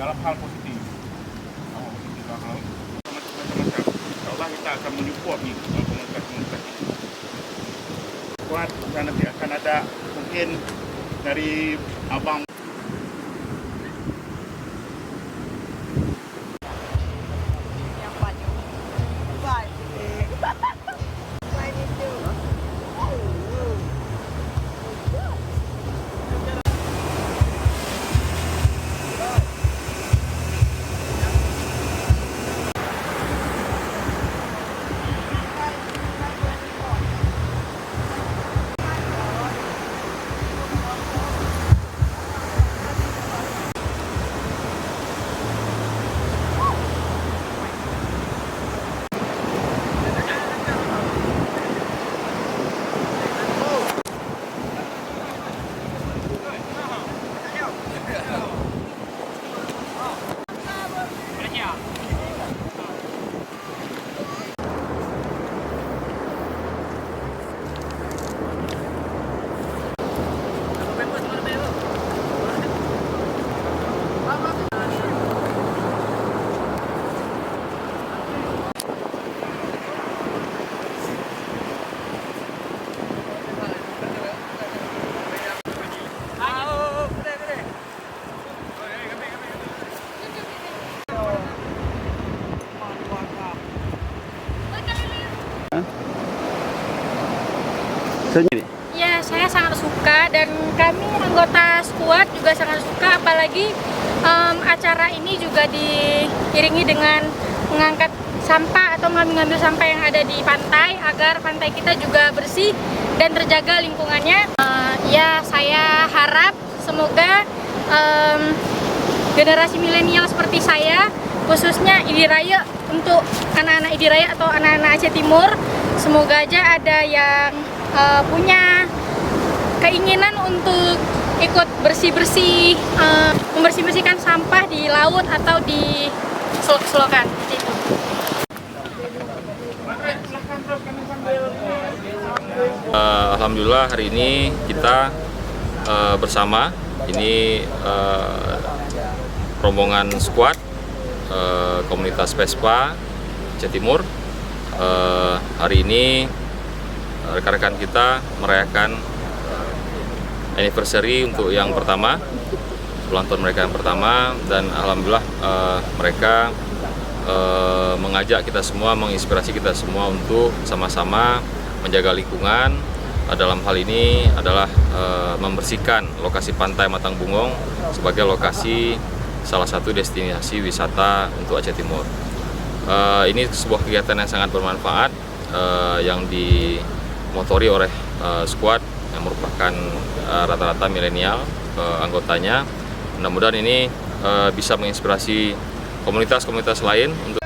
dalam hal positif. Macam-macam. InsyaAllah kita akan menyupport nih komunitas-komunitas ini. Kuat, dan nanti akan ada mungkin dari abang. Ya, saya sangat suka dan kami anggota squad juga sangat suka, apalagi acara ini juga diiringi dengan mengangkat sampah atau mengambil sampah yang ada di pantai agar pantai kita juga bersih dan terjaga lingkungannya. Ya, saya harap semoga generasi milenial seperti saya, khususnya Idiraya, untuk anak-anak Idiraya atau anak-anak Aceh Timur, semoga aja ada yang punya keinginan untuk ikut bersih-bersih, membersih-bersihkan sampah di laut atau di selok-selokan. Gitu. Alhamdulillah hari ini kita bersama, ini rombongan squad komunitas Vespa Aceh Timur. Hari ini rekan-rekan kita merayakan anniversary untuk yang pertama, ulang tahun mereka yang pertama, dan alhamdulillah mereka mengajak kita semua, menginspirasi kita semua untuk sama-sama menjaga lingkungan. Dalam hal ini adalah membersihkan lokasi pantai Matang Bungong sebagai lokasi salah satu destinasi wisata untuk Aceh Timur. Ini sebuah kegiatan yang sangat bermanfaat yang dimotori oleh squad yang merupakan rata-rata milenial anggotanya. Mudah-mudahan ini bisa menginspirasi komunitas-komunitas lain untuk